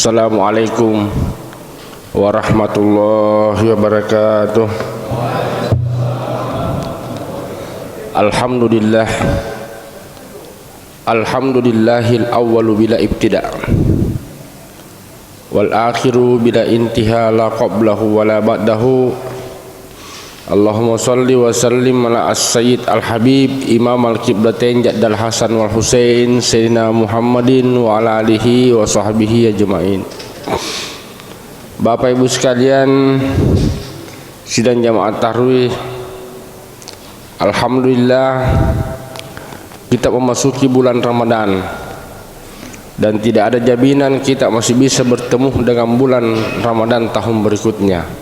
Assalamualaikum warahmatullahi wabarakatuh. Alhamdulillah, alhamdulillahil awwalu bila ibtida' wal akhiru bila intiha la qablahu wa la ba'dahu. Allahumma salli wa sallim ala as-sayyid al-habib imam al-qiblatain jaddal hasan wal husain sayyidina Muhammadin wa ala alihi wa sahbihi ajma'in. Bapak ibu sekalian sidang jamaah tarawih, alhamdulillah kita memasuki bulan Ramadan dan tidak ada jaminan kita masih bisa bertemu dengan bulan Ramadan tahun berikutnya.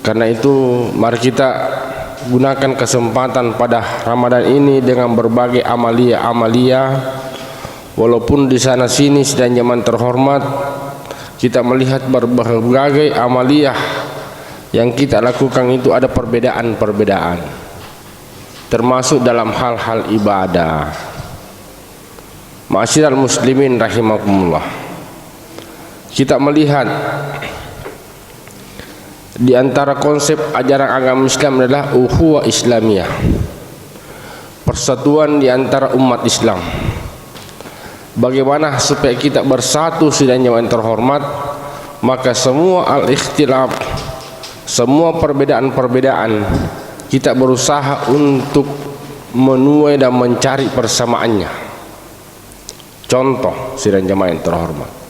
Karena itu mari kita gunakan kesempatan pada Ramadan ini dengan berbagai amalia-amalia. Walaupun di sana sini sedang zaman terhormat kita melihat berbagai amalia yang kita lakukan itu ada perbedaan-perbedaan, termasuk dalam hal-hal ibadah. Ma'asyiral muslimin rahimakumullah, kita melihat di antara konsep ajaran agama Islam adalah ukhuwah Islamiyah, persatuan di antara umat Islam. Bagaimana supaya kita bersatu sedang zaman terhormat, maka semua al-ikhtilaf, semua perbedaan-perbedaan kita berusaha untuk menuai dan mencari persamaannya. Contoh sedang zaman terhormat,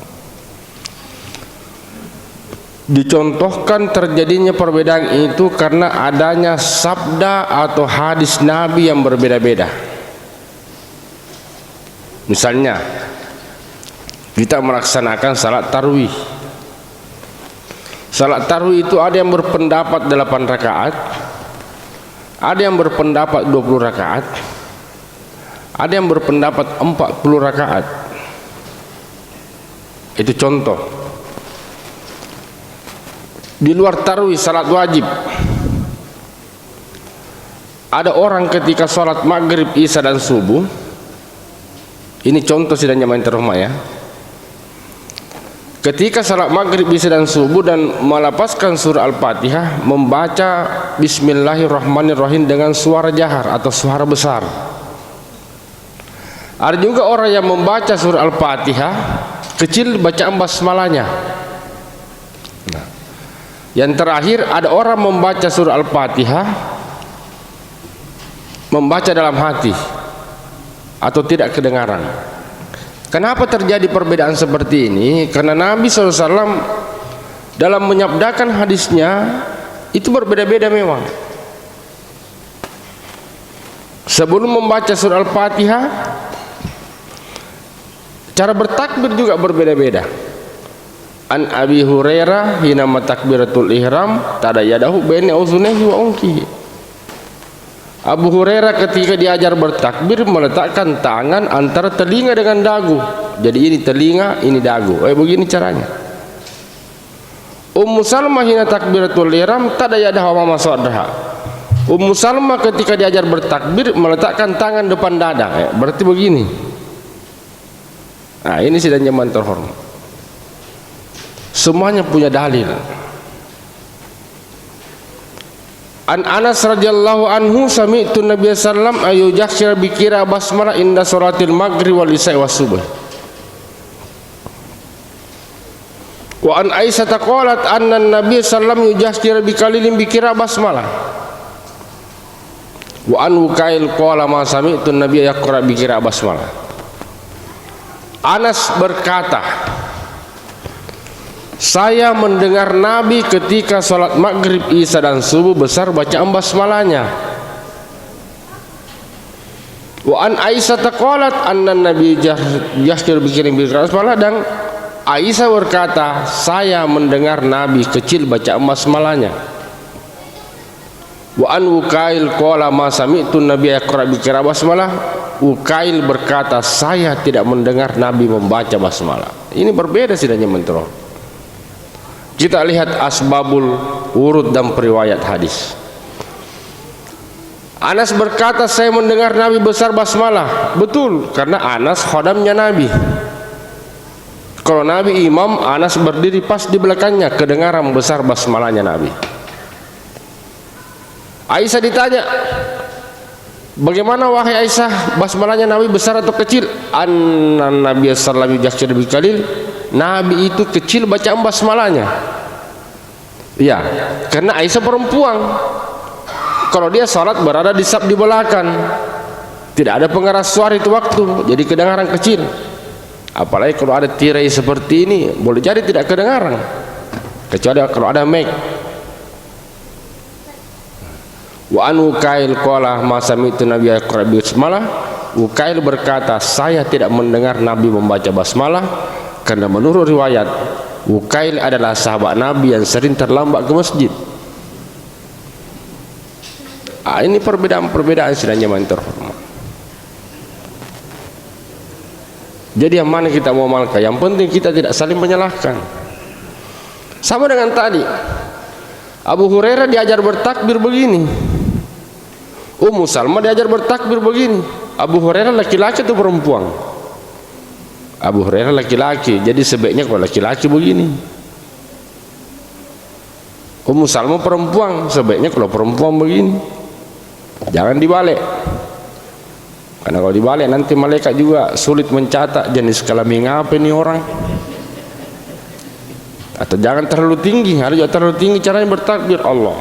dicontohkan terjadinya perbedaan itu karena adanya sabda atau hadis Nabi yang berbeda-beda. Misalnya kita melaksanakan salat tarawih. Salat tarawih itu ada yang berpendapat 8 rakaat, ada yang berpendapat 20 rakaat, ada yang berpendapat 40 rakaat. Itu contoh. Di luar tarawih salat wajib, ada orang ketika salat maghrib, isya dan subuh, ini contoh sedang zaman terhormat ya, ketika salat maghrib, isya dan subuh dan melapaskan surah Al-Fatihah, membaca Bismillahirrahmanirrahim dengan suara jahar atau suara besar. Ada juga orang yang membaca surah Al-Fatihah kecil, bacaan basmalahnya. Yang terakhir ada orang membaca surah Al-Fatihah membaca dalam hati atau tidak kedengaran. Kenapa terjadi perbedaan seperti ini? Karena Nabi SAW dalam menyabdakan hadisnya itu berbeda-beda memang. Sebelum membaca surah Al-Fatihah, cara bertakbir juga berbeda-beda. An Abi Hurairah hina takbiratul ihram tadayadahu baina uzunayhi wa unqihi. Abu Hurairah ketika diajar bertakbir meletakkan tangan antara telinga dengan dagu. Jadi ini telinga, ini dagu. Begini caranya. Ummu Salmah hina takbiratul ihram tadayadahu wa masaddaha. Ummu Salmah ketika diajar bertakbir meletakkan tangan depan dada. Berarti begini. Nah, ini sedang zaman terhormat. Semuanya punya dalil. An Anas radhiyallahu anhu sami'tu Nabiy sallam ayujahshir bikira basmalah inda salatil maghrib wal isya was subuh. Wa an Aisyah qalat anna Nabiy sallam yujahshir bikalilin bikira basmalah. Wa an Ukail qala ma sami'tu Nabiy yaqra bikira basmalah. Anas berkata, saya mendengar Nabi ketika sholat maghrib, isya dan subuh besar bacaan basmalahnya. Wa an Aisyah qalat anna Nabi yashkir bikirim basmalah, dan Aisyah berkata saya mendengar Nabi kecil bacaan basmalahnya. Wa an Ukail qala ma sami'tu Nabi yaqra bikira basmalah. Ukail berkata saya tidak mendengar Nabi membaca basmalah. Ini berbeda sidanya mentero. Kita lihat asbabul urut dan periwayat hadis. Anas berkata saya mendengar Nabi besar basmalah. Betul, karena Anas khodamnya Nabi. Kalau Nabi imam, Anas berdiri pas di belakangnya, kedengaran besar basmalahnya Nabi. Aisyah ditanya, bagaimana wahai Aisyah, basmalahnya Nabi besar atau kecil? Nabi sallallahu alaihi wasallam, Nabi itu kecil bacaan basmalahnya. Ya, karena Aisyah perempuan. Kalau dia salat berada di saf di belakang, tidak ada pengeras suara itu waktu, jadi kedengaran kecil. Apalagi kalau ada tirai seperti ini, boleh jadi tidak kedengaran, kecuali kalau ada mic. Wa anu kail qala ma sami'tu nabiyya yaqra basmalah. Ukail berkata, saya tidak mendengar Nabi membaca basmalah, karena menurut riwayat Ukail adalah sahabat Nabi yang sering terlambat ke masjid. Ini perbedaan-perbedaan sidang jamaah terhormat. Jadi yang mana kita mau amalkan? Yang penting kita tidak saling menyalahkan. Sama dengan tadi, Abu Hurairah diajar bertakbir begini, Ummu Salmah diajar bertakbir begini. Abu Hurairah laki-laki atau perempuan? Abu Hurairah laki-laki, jadi sebaiknya kalau laki-laki begini. Ummu Salmah perempuan, sebaiknya kalau perempuan begini. Jangan dibalik, karena kalau dibalik nanti malaikat juga sulit mencatat jenis kelamin apa ini orang. Atau jangan terlalu tinggi, harus juga terlalu tinggi caranya bertakbir Allah.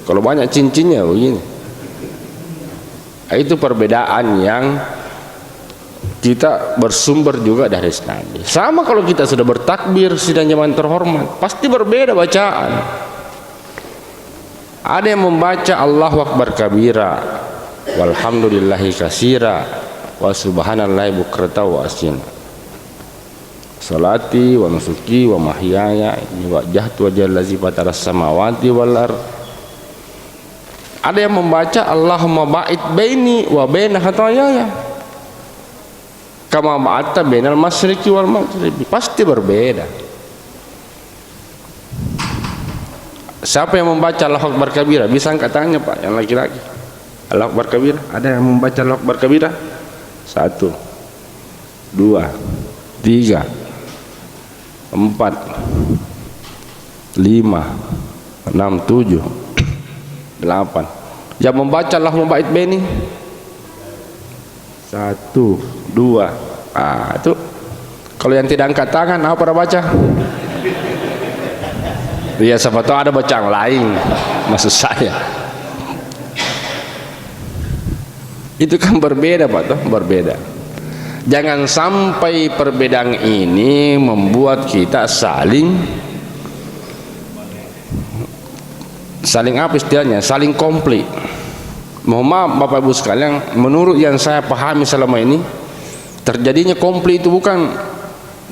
Kalau banyak cincinnya begini. Itu perbedaan yang kita bersumber juga dari Nabi. Sama kalau kita sudah bertakbir sidang jamaah terhormat, pasti berbeda bacaan. Ada yang membaca Allahu Akbar kabira, walhamdulillahi katsira, wa subhanallahi bukratan wa asila. Salati wa nusuki wa mahyaya wajjahtu wajhal ladzi fataras samawati wal ardh. Ada yang membaca Allahumma ba'id baini wa baina khataayaya kama ba'adta bainal masyriqi wal maghribi. Pasti berbeda. Siapa yang membaca Allahu Akbar kabira? Bisa angkat tangannya Pak, yang laki-laki. Allahu Akbar kabira. Ada yang membaca Allahu Akbar kabira? 1 2 3 4 5 6 7 8. Yang membaca Allahumma ba'id baini 1 2. Itu kalau yang tidak angkat tangan apa pada baca? Ya siapa tahu ada bacaan lain, maksud saya. Itu kan berbeda Pak, toh berbeda. Jangan sampai perbedaan ini membuat kita saling apa istilahnya, saling konflik. Mohon maaf Bapak Ibu sekalian, menurut yang saya pahami selama ini, terjadinya konflik itu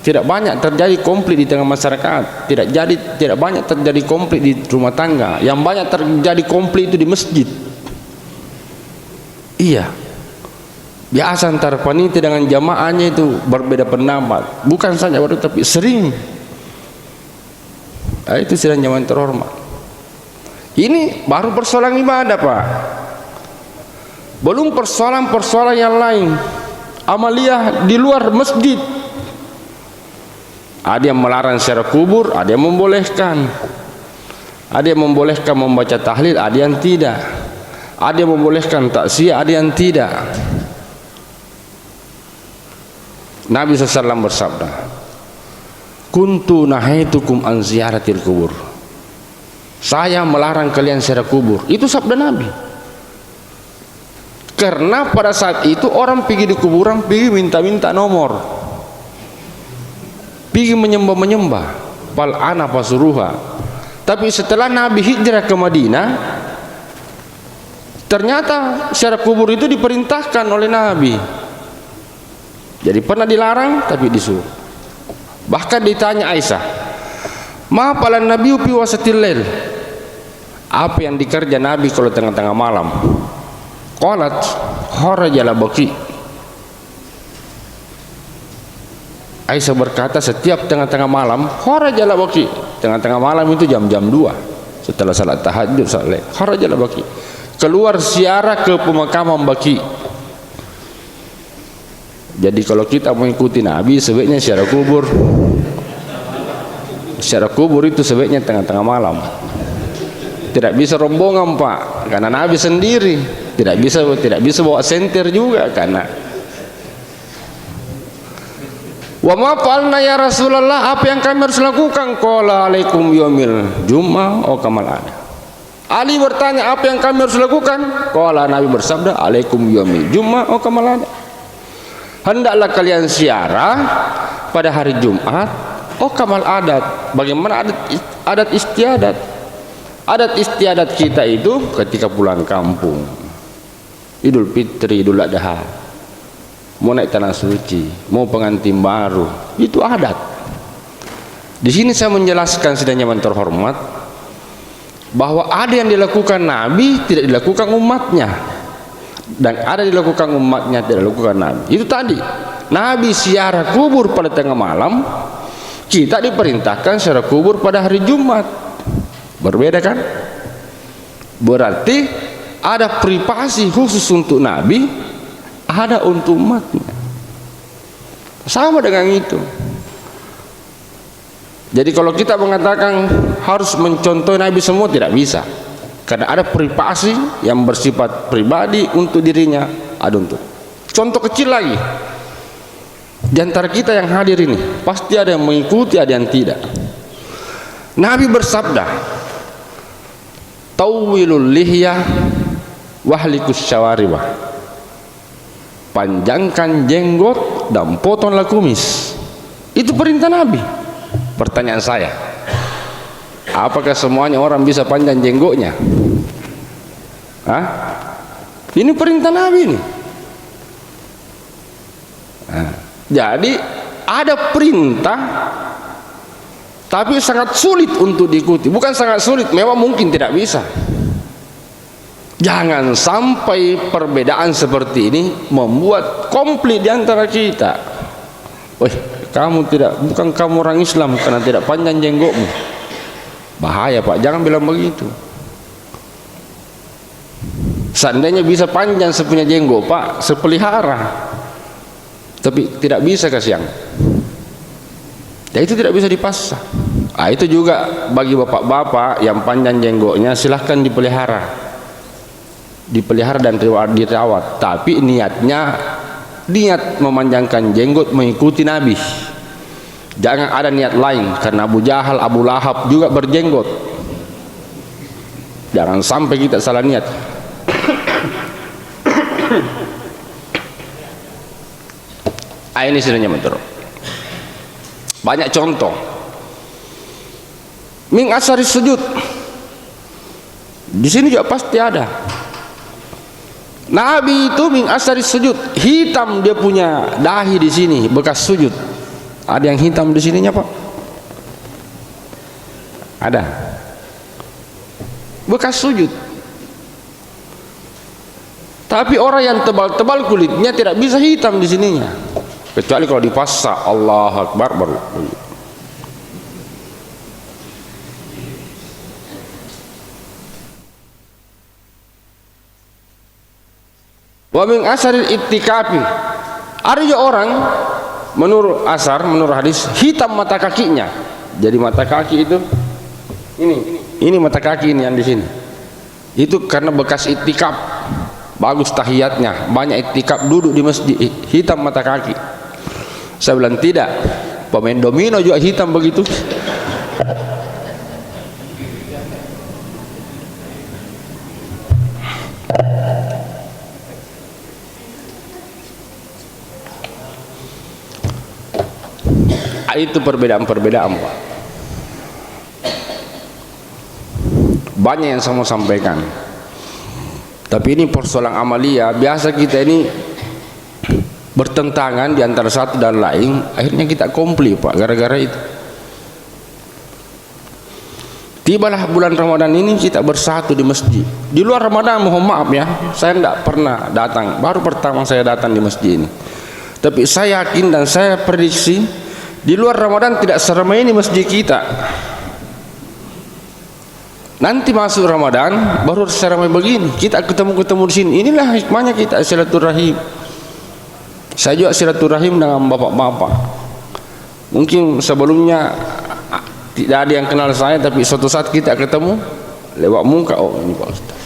tidak banyak terjadi konflik di tengah masyarakat, tidak banyak terjadi konflik di rumah tangga. Yang banyak terjadi konflik itu di masjid. Iya, biasa antara panitia dengan jamaahnya itu berbeda pendapat, bukan saja baru tapi sering. Itu sidang jamaah terhormat. Ini baru persoalan ibadah Pak, belum persoalan yang lain, amaliyah di luar masjid. Ada yang melarang secara kubur, ada yang membolehkan. Ada yang membolehkan membaca tahlil, ada yang tidak. Ada yang membolehkan taksiyah, ada yang tidak. Nabi SAW bersabda, kuntu nahaitukum an ziyaratil kubur. Saya melarang kalian secara kubur. Itu sabda Nabi. Karena pada saat itu orang pergi di kuburan, pergi minta-minta nomor, pergi menyembah-menyembah, fal ana fasuruha. Tapi setelah Nabi hijrah ke Madinah, ternyata secara kubur itu diperintahkan oleh Nabi. Jadi pernah dilarang tapi disuruh. Bahkan ditanya Aisyah, ma palan Nabi fi wasatil lail, apa yang dikerja Nabi kalau tengah-tengah malam? Qalat kharajal baqi. Aisyah berkata, setiap tengah-tengah malam kharajal baqi. Tengah-tengah malam itu jam-jam 2 setelah salat tahajud, salat kharajal baqi, keluar ziarah ke pemakaman Baqi. Jadi kalau kita mengikuti Nabi, sebaiknya secara kubur. Secara kubur itu sebaiknya tengah-tengah malam. Tidak bisa rombongan, Pak, karena Nabi sendiri. Tidak bisa bawa senter juga, karena wa ma fa'alna ya Rasulullah, apa yang kami harus lakukan? Qala alaikum yaumil jum'ah au kamal ada. Ali bertanya, apa yang kami harus lakukan? Qala, Nabi bersabda, alaikum yaumil jum'ah au kamal ada. Hendaklah kalian ziarah pada hari Jumat, oh kamal adat. Bagaimana adat istiadat? Adat istiadat kita itu ketika pulang kampung, Idul Fitri, Idul Adha, mau naik tanah suci, mau pengantin baru, itu adat. Di sini saya menjelaskan sedang yang terhormat bahwa ada yang dilakukan Nabi tidak dilakukan umatnya, dan ada dilakukan umatnya tidak dilakukan Nabi. Itu tadi Nabi ziarah kubur pada tengah malam, kita diperintahkan ziarah kubur pada hari Jumat. Berbeda kan? Berarti ada privasi khusus untuk Nabi, ada untuk umatnya. Sama dengan itu. Jadi kalau kita mengatakan harus mencontoh Nabi semua, tidak bisa, karena ada privasi yang bersifat pribadi untuk dirinya, ada untuk. Contoh kecil lagi, di antara kita yang hadir ini pasti ada yang mengikuti, ada yang tidak. Nabi bersabda, tawwilul lihyah wahlikus syawaribah, panjangkan jenggot dan potonglah kumis. Itu perintah Nabi. Pertanyaan saya, apakah semuanya orang bisa panjang jenggotnya? Hah? Ini perintah Nabi ini. Nah, jadi ada perintah, tapi sangat sulit untuk diikuti. Bukan sangat sulit, memang mungkin tidak bisa. Jangan sampai perbedaan seperti ini membuat konflik di antara kita. Wih, kamu tidak, bukan kamu orang Islam karena tidak panjang jenggotmu. Bahaya, Pak, jangan bilang begitu. Seandainya bisa panjang sepunya jenggot, Pak, sepelihara, tapi tidak bisa kasihan. Ya itu tidak bisa dipaksa. Ah, itu juga bagi bapak-bapak yang panjang jenggotnya, silahkan dipelihara, dipelihara dan dirawat. Tapi niat memanjangkan jenggot mengikuti Nabi. Jangan ada niat lain, karena Abu Jahal, Abu Lahab juga berjenggot. Jangan sampai kita salah niat. Ini sebenarnya betul. Banyak contoh. Min asari sujud. Di sini juga pasti ada. Nabi itu min asari sujud, hitam dia punya dahi di sini, bekas sujud. Ada yang hitam di sininya, Pak? Ada. Bekas sujud. Tapi orang yang tebal-tebal kulitnya tidak bisa hitam di sininya, kecuali kalau dipaksa. Allahu Akbar baru. Wa min asaril ittikafi, ada juga orang menurut asar, menurut hadis, hitam mata kakinya. Jadi mata kaki itu ini mata kaki ini yang di sini. Itu karena bekas ittikaf, bagus tahiyatnya, banyak ittikaf, duduk di masjid, hitam mata kaki. Saya bilang tidak, pemain domino juga hitam begitu. Itu perbedaan-perbedaan, Pak. Banyak yang saya mau sampaikan, tapi ini persoalan amalia. Biasa kita ini bertentangan di antara satu dan lain, akhirnya kita komplit, Pak, gara-gara itu. Tibalah bulan Ramadan ini kita bersatu di masjid. Di luar Ramadan, mohon maaf ya, saya tidak pernah datang, baru pertama saya datang di masjid ini. Tapi saya yakin dan saya prediksi di luar Ramadan tidak seramai ini masjid kita. Nanti masuk Ramadan baru seramai begini. Kita ketemu di sini. Inilah hikmahnya kita silaturahim. Saya juga silaturahim dengan bapak-bapak. Mungkin sebelumnya tidak ada yang kenal saya, tapi suatu saat kita ketemu lewat muka, oh ini Pak Ustaz.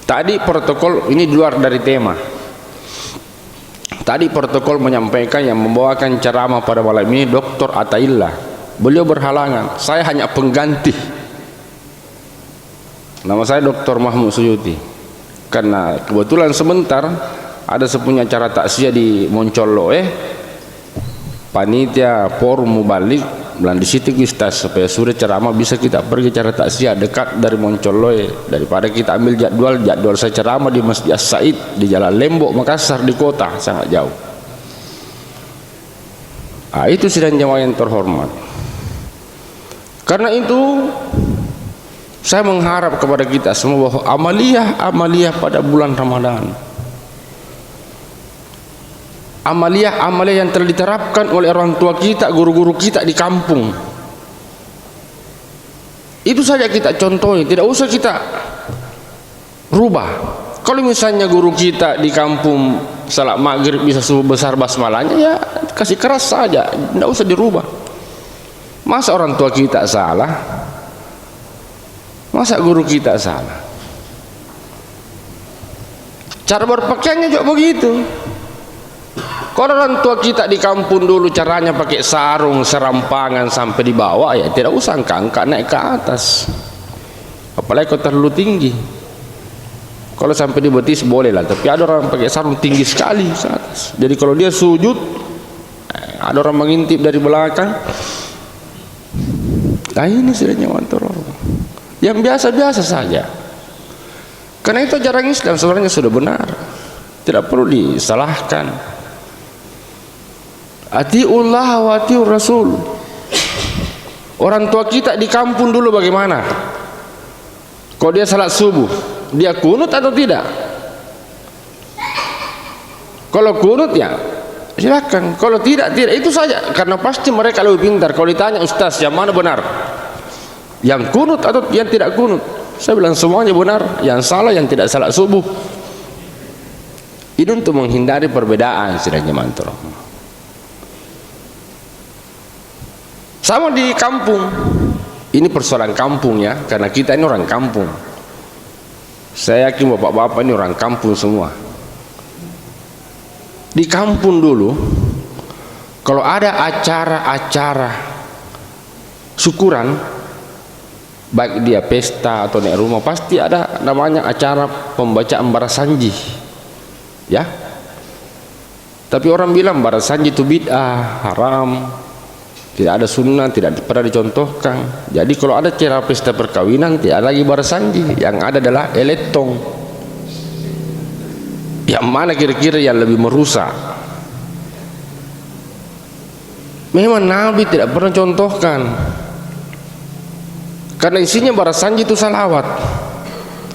Tadi protokol ini di luar dari tema. Tadi protokol menyampaikan yang membawakan ceramah pada malam ini Dr. Ataillah. Beliau berhalangan, saya hanya pengganti. Nama saya Dr. Mahmud Suyuti. Karena kebetulan sebentar ada sepunya acara takziah di Moncolloe, panitia forum mubalik bilang di situ Ustaz supaya sore ceramah bisa kita pergi acara takziah dekat dari Moncolloe, daripada kita ambil jadwal saya ceramah di Masjid As-Said di Jalan Lembok Makassar di kota sangat jauh. Itu sidang jamaah yang terhormat. Karena itu saya mengharap kepada kita semua bahwa amaliyah pada bulan Ramadan, amaliyah yang telah diterapkan oleh orang tua kita, guru-guru kita di kampung, itu saja kita contohi, tidak usah kita rubah. Kalau misalnya guru kita di kampung salat maghrib bisa subuh besar basmalahnya, ya kasih keras saja, tidak usah dirubah. Masa orang tua kita salah, masa guru kita salah? Cara berpakaiannya juga begitu. Kalau orang tua kita di kampung dulu caranya pakai sarung serampangan sampai di bawah, ya tidak usah angkat naik ke atas, apalagi kalau terlalu tinggi. Kalau sampai di betis boleh lah, tapi ada orang pakai sarung tinggi sekali ke atas, jadi kalau dia sujud ada orang mengintip dari belakang. Nah ini sudah nyawa yang biasa-biasa saja. Karena itu ajaran Islam sebenarnya sudah benar, tidak perlu disalahkan. Atiullah wa atiur Rasul. Orang tua kita di kampung dulu bagaimana? Kalau dia salat subuh, dia kunut atau tidak? Kalau kunut ya silakan, kalau tidak, tidak. Itu saja, karena pasti mereka lebih pintar. Kalau ditanya Ustaz yang mana benar, yang kunut atau yang tidak kunut, saya bilang semuanya benar. Yang salah yang tidak salat subuh. Ini untuk menghindari perbedaan sidangnya mantra. Sama di kampung, ini persoalan kampung ya, karena kita ini orang kampung. Saya yakin bapak-bapak ini orang kampung semua. Di kampung dulu, kalau ada acara-acara syukuran, baik dia pesta atau naik rumah, pasti ada namanya acara pembacaan barasanji, ya. Tapi orang bilang barasanji itu bid'ah, haram, tidak ada sunnah, tidak pernah dicontohkan. Jadi kalau ada acara pesta perkawinan, tidak lagi barasanji, yang ada adalah eletong. Yang mana kira-kira yang lebih merusak? Memang Nabi tidak pernah contohkan, karena isinya barasanji itu salawat.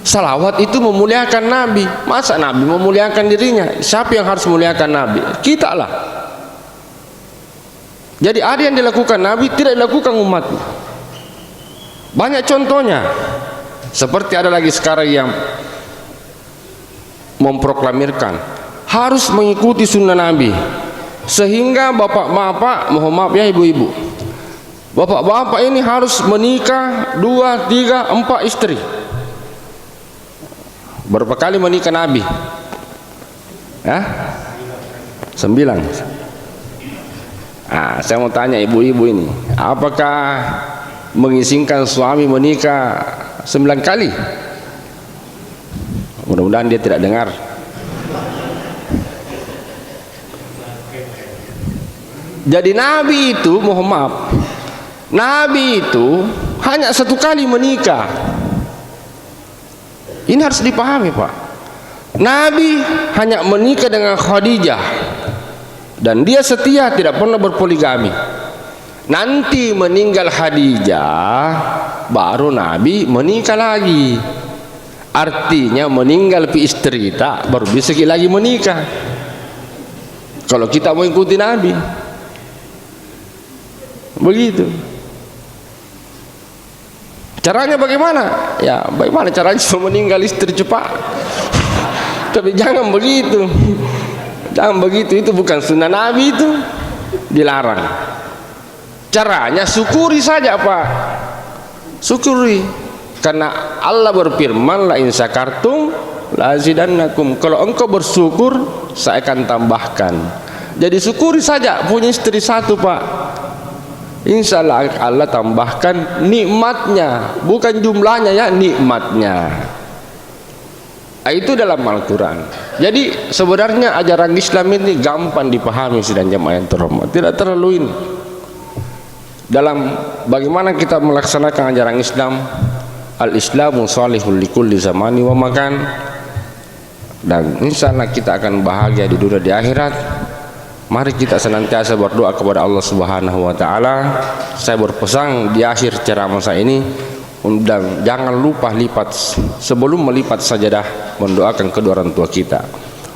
Salawat itu memuliakan Nabi. Masa Nabi memuliakan dirinya? Siapa yang harus memuliakan Nabi? Kita lah. Jadi ada yang dilakukan Nabi tidak dilakukan umatnya. Banyak contohnya. Seperti ada lagi sekarang yang memproklamirkan harus mengikuti sunnah Nabi, sehingga bapak-bapak, mohon maaf ya ibu-ibu, bapak-bapak ini harus menikah 2, 3, 4 istri. Berapa kali menikah Nabi? 9. Saya mau tanya ibu-ibu ini, apakah mengizinkan suami menikah 9 kali? Mudah-mudahan dia tidak dengar. Jadi Nabi itu, mohon maaf, Nabi itu hanya 1 kali menikah. Ini harus dipahami Pak. Nabi hanya menikah dengan Khadijah, dan dia setia, tidak pernah berpoligami. Nanti meninggal Khadijah, baru Nabi menikah lagi. Artinya meninggal pi istri tak, baru bisa lagi menikah. Kalau kita mau ikuti Nabi, begitu. Caranya bagaimana? Ya, bagaimana caranya meninggal istri cepat? Tapi jangan begitu. Jangan begitu, itu bukan sunnah Nabi, itu dilarang. Caranya syukuri saja Pak, syukuri, karena Allah berfirman la in syakartum la azidannakum, kalau engkau bersyukur saya akan tambahkan. Jadi syukuri saja, punya istri satu Pak, insya Allah Allah tambahkan nikmatnya, bukan jumlahnya ya, nikmatnya. Itu dalam Al-Quran. Jadi sebenarnya ajaran Islam ini gampang dipahami sidang jamaah yang terhormat, tidak terlalu ini. Dalam bagaimana kita melaksanakan ajaran Islam, al-Islamu salihul likulli zamani wa makan, dan insya Allah kita akan bahagia di dunia di akhirat. Mari kita senantiasa berdoa kepada Allah Subhanahu wa taala. Saya berpesan di akhir ceramah saya ini, dan jangan lupa lipat sebelum melipat sajadah mendoakan kedua orang tua kita.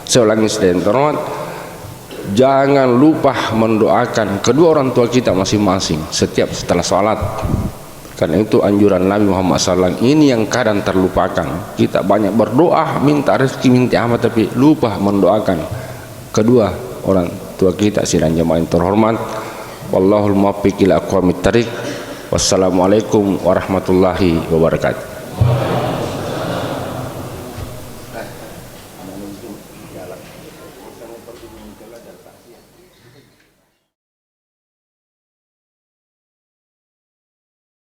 Saya ulangi sedang terhormat, jangan lupa mendoakan kedua orang tua kita masing-masing setiap setelah sholat, karena itu anjuran Nabi Muhammad SAW. Ini yang kadang terlupakan. Kita banyak berdoa minta rezeki, minta amat, tapi lupa mendoakan kedua orang tua kita. Sidang jamaah yang terhormat, wallahul muwaffiq ila aqwamit thariq. Wassalamualaikum warahmatullahi wabarakatuh.